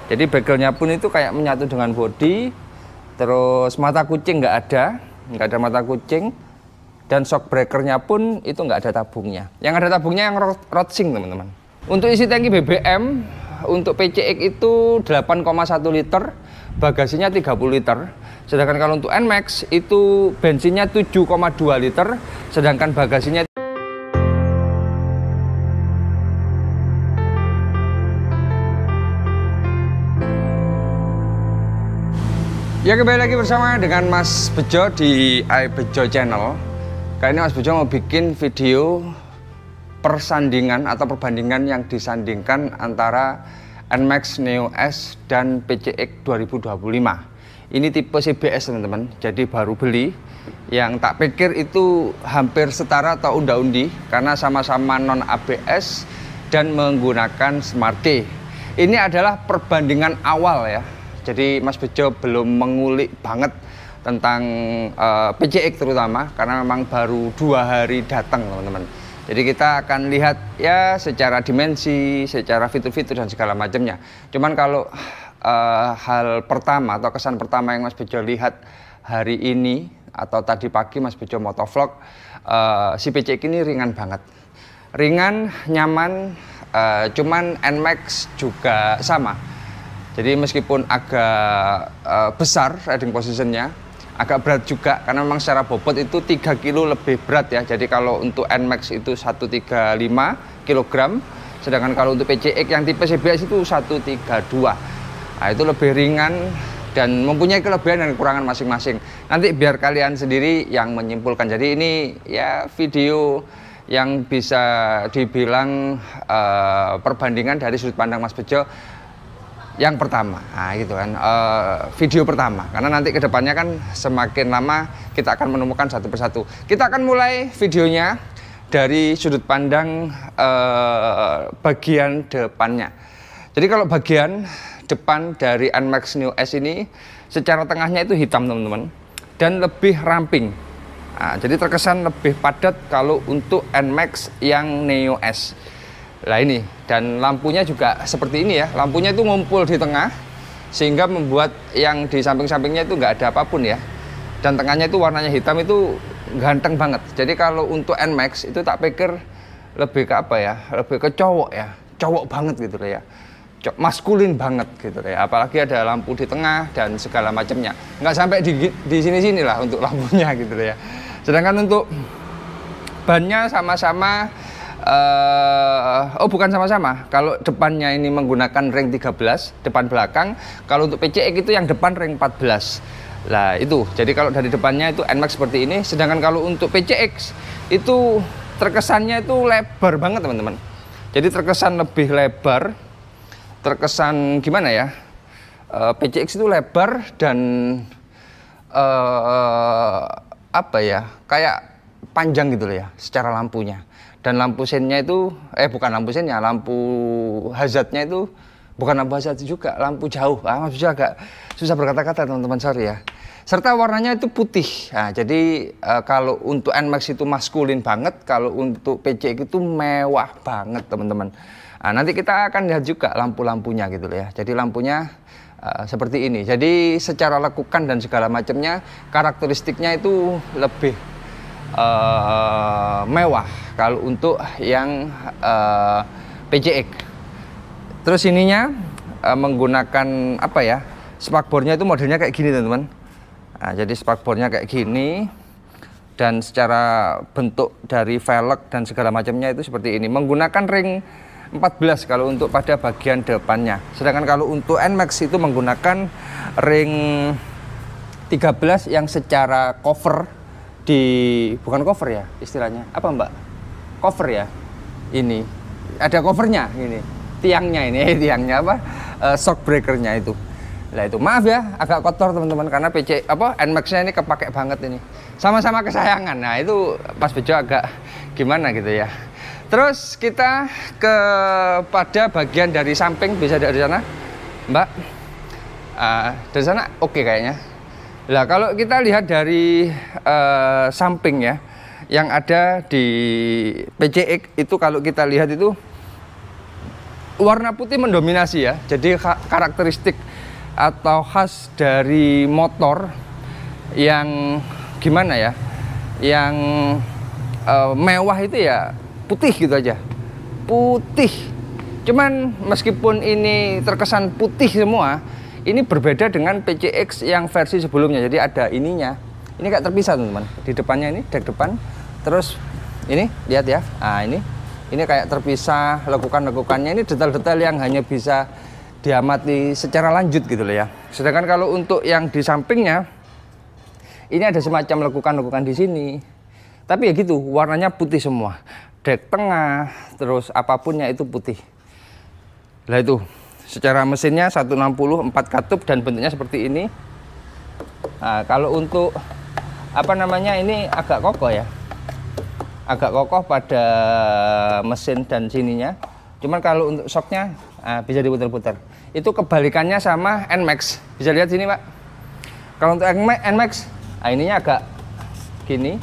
Jadi begelnya pun itu kayak menyatu dengan bodi. Terus mata kucing nggak ada mata kucing. Dan shock breakernya pun itu nggak ada tabungnya. Yang ada tabungnya yang Rodsing, teman-teman. Untuk isi tangki BBM untuk PCX itu 8,1 liter, bagasinya 30 liter. Sedangkan kalau untuk NMAX itu bensinnya 7,2 liter, sedangkan bagasinya. Ya, kembali lagi bersama dengan Mas Bejo di iBejo Channel. Kali ini Mas Bejo mau bikin video persandingan atau perbandingan yang disandingkan antara NMAX Neo S dan PCX 2025. Ini tipe CBS, teman-teman, jadi baru beli. Yang tak pikir itu hampir setara atau unda-undi karena sama-sama non ABS dan menggunakan Smart Key. Ini adalah perbandingan awal ya. Jadi Mas Bejo belum mengulik banget tentang PCX terutama karena memang baru 2 hari datang, teman-teman. Jadi kita akan lihat ya secara dimensi, secara fitur-fitur dan segala macamnya. Cuman kalau hal pertama atau kesan pertama yang Mas Bejo lihat hari ini atau tadi pagi Mas Bejo motovlog, si PCX ini ringan banget. Ringan, nyaman, cuman NMAX juga sama. Jadi meskipun agak besar riding positionnya, agak berat juga karena memang secara bobot itu 3 kilo lebih berat ya. Jadi kalau untuk NMAX itu 135 kg, sedangkan kalau untuk PCX yang tipe CBS itu 132. Nah, itu lebih ringan dan mempunyai kelebihan dan kekurangan masing-masing. Nanti biar kalian sendiri yang menyimpulkan. Jadi ini ya video yang bisa dibilang perbandingan dari sudut pandang Mas Bejo yang pertama, nah gitu kan, video pertama, karena nanti kedepannya kan semakin lama kita akan menemukan satu persatu. Kita akan mulai videonya dari sudut pandang bagian depannya. Jadi kalau bagian depan dari NMAX Neo S ini secara tengahnya itu hitam, teman-teman, dan lebih ramping. Nah, jadi terkesan lebih padat kalau untuk NMAX yang Neo S. Nah ini, dan lampunya juga seperti ini ya, lampunya itu ngumpul di tengah sehingga membuat yang di samping-sampingnya itu nggak ada apapun ya, dan tengahnya itu warnanya hitam, itu ganteng banget. Jadi kalau untuk NMAX itu tak pikir lebih ke apa ya, lebih ke cowok ya, cowok banget gitu ya, maskulin banget gitu ya, apalagi ada lampu di tengah dan segala macamnya, nggak sampai di sini-sini lah untuk lampunya gitu ya. Sedangkan untuk bannya sama-sama, bukan sama-sama. Kalau depannya ini menggunakan ring 13 depan belakang, kalau untuk PCX itu yang depan ring 14. Lah itu. Jadi kalau dari depannya itu NMAX seperti ini, sedangkan kalau untuk PCX itu terkesannya itu lebar banget, teman-teman. Jadi terkesan lebih lebar. Terkesan gimana ya? PCX itu lebar dan apa ya? Kayak panjang gitu loh ya secara lampunya. Dan lampu sennya itu, bukan lampu sennya, lampu hazardnya itu bukan lampu hazard juga, lampu jauh. Mas Bejo agak susah berkata-kata, teman-teman, sorry ya. Serta warnanya itu putih. Nah, jadi kalau untuk NMAX itu maskulin banget, kalau untuk PCX itu mewah banget, teman-teman. Nah, nanti kita akan lihat juga lampu-lampunya gitu ya. Jadi lampunya seperti ini. Jadi secara lekukan dan segala macamnya, karakteristiknya itu lebih mewah kalau untuk yang PCX. Terus ininya menggunakan apa ya, spakbornya itu modelnya kayak gini, teman-teman. Nah, jadi spakbornya kayak gini dan secara bentuk dari velg dan segala macamnya itu seperti ini, menggunakan ring 14 kalau untuk pada bagian depannya. Sedangkan kalau untuk NMAX itu menggunakan ring 13 yang secara cover bukan cover ya istilahnya, apa Mbak? Cover ya. Ini ada covernya, ini tiangnya, ini tiangnya apa? Shock breakernya itu. Nah itu, maaf ya agak kotor, teman-teman, karena NMAX-nya ini kepake banget ini. Sama-sama kesayangan. Nah itu Mas Bejo agak gimana gitu ya. Terus kita pada bagian dari samping, bisa dari sana Mbak. Dari sana oke kayaknya. Nah kalau kita lihat dari samping ya, yang ada di PCX itu, kalau kita lihat itu warna putih mendominasi ya. Jadi karakteristik atau khas dari motor yang gimana ya, yang mewah itu ya putih gitu aja, putih. Cuman meskipun ini terkesan putih semua, ini berbeda dengan PCX yang versi sebelumnya. Jadi ada ininya, ini kayak terpisah teman-teman. Di depannya ini dek depan, terus ini lihat ya, nah ini kayak terpisah, lekukan-lekukannya ini detail-detail yang hanya bisa diamati secara lanjut gitu loh ya. Sedangkan kalau untuk yang di sampingnya, ini ada semacam lekukan-lekukan di sini. Tapi ya gitu, warnanya putih semua. Dek tengah, terus apapunnya itu putih. Nah itu, secara mesinnya 160 4 katup dan bentuknya seperti ini. Nah, kalau untuk apa namanya, ini agak kokoh ya. Agak kokoh pada mesin dan sininya. Cuman kalau untuk shocknya bisa diputar-putar. Itu kebalikannya sama NMAX. Bisa lihat sini Pak. Kalau untuk NMAX, ininya agak gini.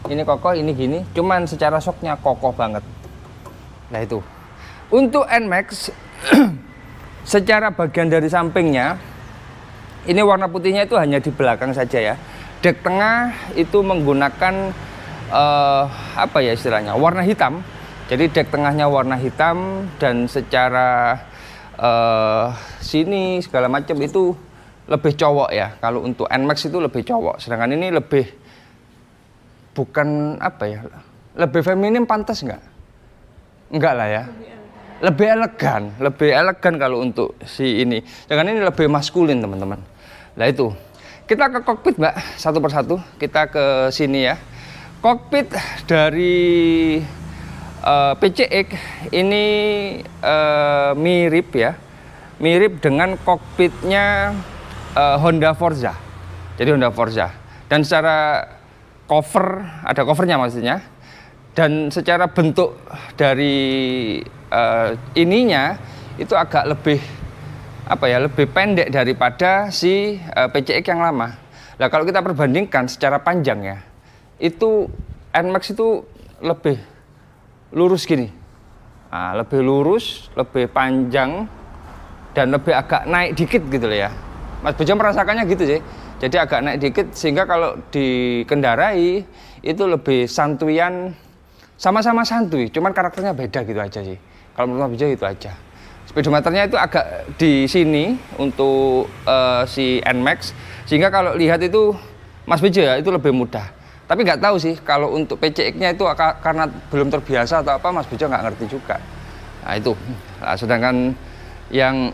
Ini kokoh, ini gini. Cuman secara shocknya kokoh banget. Nah itu. Untuk NMAX, secara bagian dari sampingnya, ini warna putihnya itu hanya di belakang saja ya. Dek tengah itu menggunakan apa ya istilahnya, warna hitam. Jadi dek tengahnya warna hitam dan secara sini segala macam itu lebih cowok ya. Kalau untuk NMAX itu lebih cowok, sedangkan ini lebih bukan apa ya, lebih feminim, pantas nggak? Enggak lah ya. Lebih elegan kalau untuk si ini. Sedangkan ini lebih maskulin teman-teman. Nah itu, kita ke kokpit Mbak, satu persatu. Kita ke sini ya. Kokpit dari PCX ini mirip ya, mirip dengan kokpitnya Honda Forza. Jadi Honda Forza. Dan secara cover, ada covernya maksudnya. Dan secara bentuk dari ininya itu agak lebih apa ya, lebih pendek daripada si PCX yang lama. Nah kalau kita perbandingkan secara panjang ya, itu NMAX itu lebih lurus gini, nah, lebih lurus, lebih panjang, dan lebih agak naik dikit gitu loh ya. Mas Bejo merasakannya gitu sih. Jadi agak naik dikit sehingga kalau dikendarai itu lebih santuyan, sama-sama santuy, cuman karakternya beda gitu aja sih. Kalau menurut Mas Bejo itu aja. Speedometernya itu agak di sini untuk si NMAX, sehingga kalau lihat itu Mas Bejo ya itu lebih mudah. Tapi nggak tahu sih kalau untuk PCX-nya itu karena belum terbiasa atau apa, Mas Bejo nggak ngerti juga. Nah itu. Nah, sedangkan yang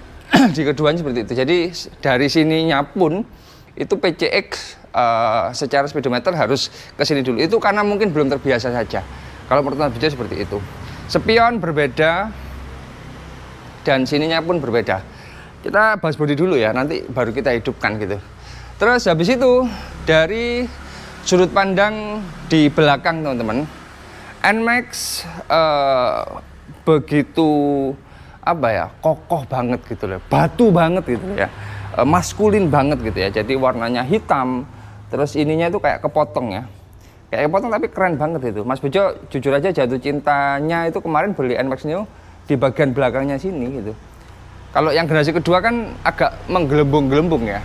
di keduanya seperti itu. Jadi dari sininya pun itu PCX secara speedometer harus ke sini dulu. Itu karena mungkin belum terbiasa saja. Kalau menurut Mas Bejo seperti itu. Spion berbeda dan sininya pun berbeda. Kita bahas bodi dulu ya, nanti baru kita hidupkan gitu. Terus habis itu dari sudut pandang di belakang teman-teman, NMAX begitu apa ya, kokoh banget gitu loh, batu banget gitu ya, maskulin banget gitu ya. Jadi warnanya hitam, terus ininya itu kayak kepotong ya, kayak kepotong tapi keren banget itu. Mas Bejo jujur aja jatuh cintanya itu kemarin beli NMAX Neo di bagian belakangnya sini gitu. Kalau yang generasi kedua kan agak menggelembung-gelembung ya.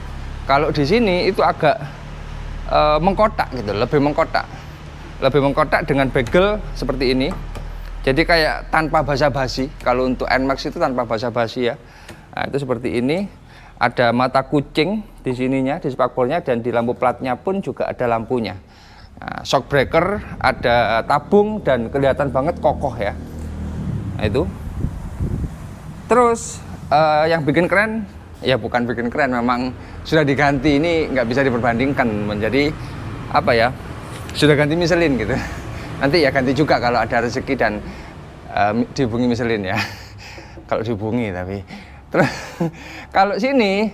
Kalau di sini itu agak mengkotak gitu, lebih mengkotak dengan bagel seperti ini. Jadi kayak tanpa basa-basi. Kalau untuk NMAX itu tanpa basa-basi ya. Nah, itu seperti ini. Ada mata kucing di sininya, di spakbolnya, dan di lampu platnya pun juga ada lampunya. Nah, shock breaker, ada tabung dan kelihatan banget kokoh ya. Nah, itu. Terus yang bikin keren, ya bukan bikin keren, memang sudah diganti, ini nggak bisa diperbandingkan menjadi apa ya, sudah ganti Michelin gitu. Nanti ya ganti juga kalau ada rezeki dan dihubungi Michelin ya. Kalau dihubungi tapi. Terus kalau sini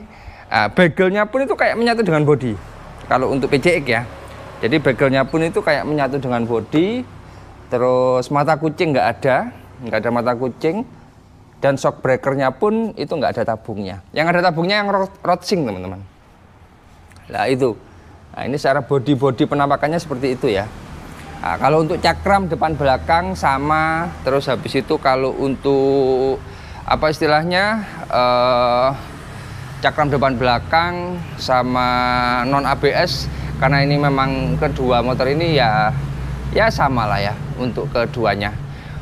bagelnya pun itu kayak menyatu dengan bodi. Kalau untuk PCX ya. Jadi bagelnya pun itu kayak menyatu dengan bodi. Terus mata kucing nggak ada mata kucing. Dan shock breakernya pun itu nggak ada tabungnya. Yang ada tabungnya yang rodsing teman-teman. Nah itu. Nah ini secara bodi penampakannya seperti itu ya. Nah, kalau untuk cakram depan belakang sama. Terus habis itu kalau untuk apa istilahnya, cakram depan belakang sama non ABS, karena ini memang kedua motor ini ya sama lah ya untuk keduanya.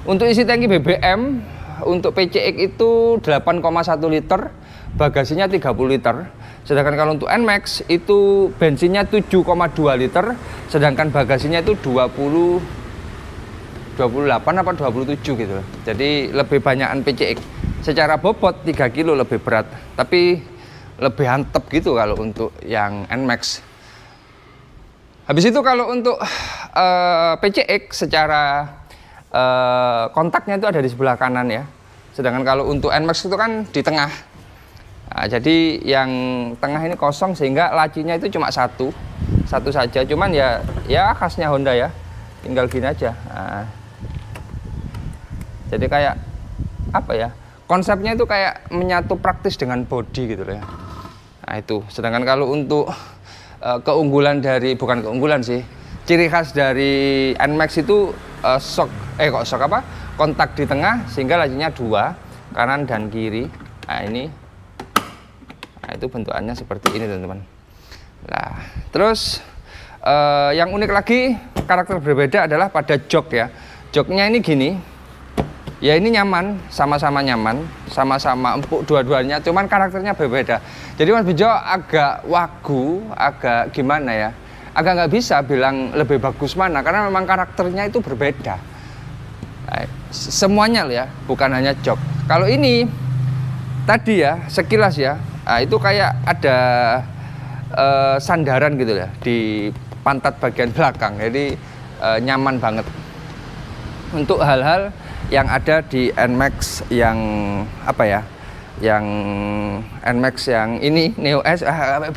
Untuk isi tangki BBM untuk PCX itu 8,1 liter, bagasinya 30 liter. Sedangkan kalau untuk NMAX itu bensinnya 7,2 liter, sedangkan bagasinya itu 28 apa 27 gitu. Jadi lebih banyakan PCX. Secara bobot 3 kilo lebih berat, tapi lebih antep gitu kalau untuk yang NMAX. Habis itu kalau untuk PCX secara kontaknya itu ada di sebelah kanan ya. Sedangkan kalau untuk NMAX itu kan di tengah. Nah, jadi yang tengah ini kosong sehingga lacinya itu cuma satu saja. Cuman ya khasnya Honda ya, tinggal gini aja. Nah, jadi kayak apa ya? Konsepnya itu kayak menyatu praktis dengan body gitu loh ya. Nah itu. Sedangkan kalau untuk keunggulan dari, bukan keunggulan sih, ciri khas dari NMAX itu kontak di tengah sehingga lacinya dua, kanan dan kiri. Nah ini, nah itu bentukannya seperti ini teman-teman. Nah terus yang unik lagi, karakter berbeda adalah pada jok ya. Joknya ini gini, ya ini nyaman, sama-sama nyaman, sama-sama empuk dua-duanya, cuman karakternya berbeda. Jadi Mas Bejo agak wagu, agak gimana ya, agak nggak bisa bilang lebih bagus mana, karena memang karakternya itu berbeda. Nah, semuanya ya, bukan hanya jok. Kalau ini tadi ya, sekilas ya, nah, itu kayak ada sandaran gitu ya di pantat bagian belakang, jadi nyaman banget. Untuk hal-hal yang ada di NMAX yang apa ya, yang NMAX yang ini Neo S,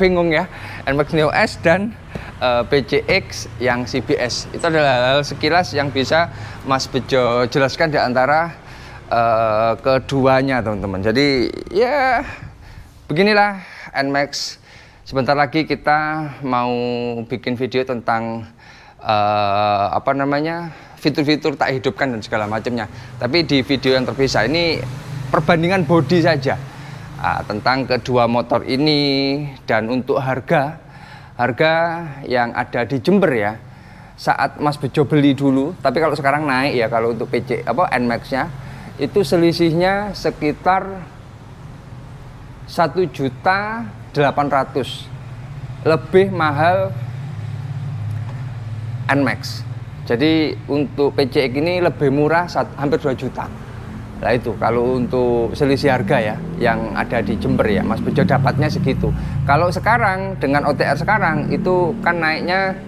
bingung ya, NMAX Neo S dan PCX yang CBS. Itu adalah hal sekilas yang bisa Mas Bejo jelaskan di antara keduanya teman-teman. Jadi ya beginilah NMAX. Sebentar lagi kita mau bikin video tentang apa namanya, fitur-fitur tak hidupkan dan segala macamnya. Tapi di video yang terpisah ini perbandingan bodi saja tentang kedua motor ini. Dan untuk harga yang ada di Jember ya, saat Mas Bejo beli dulu, tapi kalau sekarang naik ya, kalau untuk NMAX-nya itu selisihnya sekitar 1.800.000 lebih mahal NMAX. Jadi untuk PCX ini lebih murah, hampir 2 juta. Nah itu kalau untuk selisih harga ya yang ada di Jember ya, Mas Bejo dapatnya segitu. Kalau sekarang dengan OTR sekarang itu kan naiknya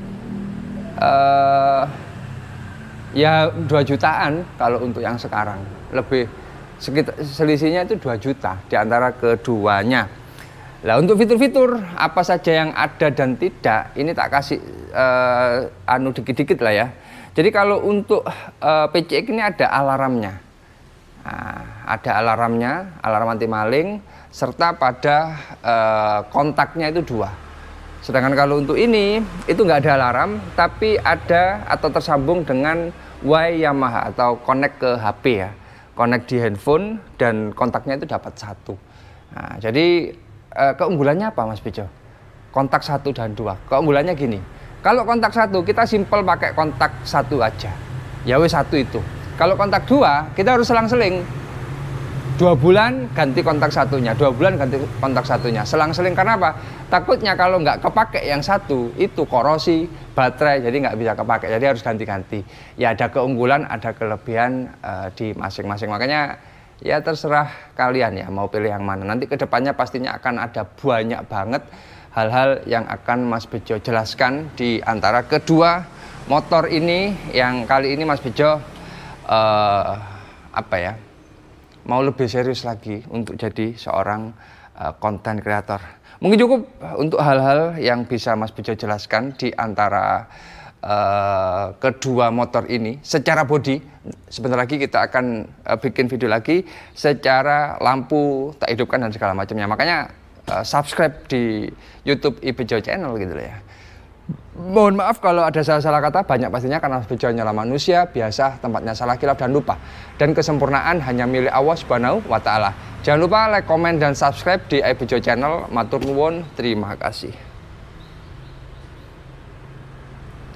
ya 2 jutaan kalau untuk yang sekarang. Lebih sekitar selisihnya itu 2 juta di antara keduanya. Nah untuk fitur-fitur apa saja yang ada dan tidak, ini tak kasih dikit-dikit lah ya. Jadi kalau untuk PCX ini ada alarmnya. Nah, ada alarmnya, alarm anti maling, serta pada kontaknya itu 2. Sedangkan kalau untuk ini itu nggak ada alarm, tapi ada atau tersambung dengan Y Yamaha atau connect ke HP ya, connect di handphone dan kontaknya itu dapat 1. Nah, jadi keunggulannya apa Mas Bejo? Kontak 1 dan 2. Keunggulannya gini, kalau kontak 1 kita simpel pakai kontak 1 aja, ya wes 1 itu. Kalau kontak 2 kita harus selang-seling, 2 bulan ganti kontak satunya, 2 bulan ganti kontak satunya, selang-seling. Karena apa? Takutnya kalau nggak kepake yang 1 itu korosi baterai, jadi nggak bisa kepake, jadi harus ganti-ganti. Ya ada keunggulan, ada kelebihan di masing-masing. Makanya ya terserah kalian ya mau pilih yang mana. Nanti kedepannya pastinya akan ada banyak banget hal-hal yang akan Mas Bejo jelaskan di antara kedua motor ini, yang kali ini Mas Bejo apa ya, mau lebih serius lagi untuk jadi seorang konten kreator. Mungkin cukup untuk hal-hal yang bisa Mas Bejo jelaskan di antara kedua motor ini secara bodi. Sebentar lagi kita akan bikin video lagi secara lampu tak hidupkan dan segala macamnya. Makanya subscribe di YouTube Bejo Channel gitu ya. Mohon maaf kalau ada salah-salah kata, banyak pastinya karena Mas Bejo hanyalah manusia biasa, tempatnya salah, kilaf dan lupa. Dan kesempurnaan hanya milik Allah Subhanahu wa Ta'ala. Jangan lupa like, komen, dan subscribe di iBejo Channel. Matur nuwun, terima kasih.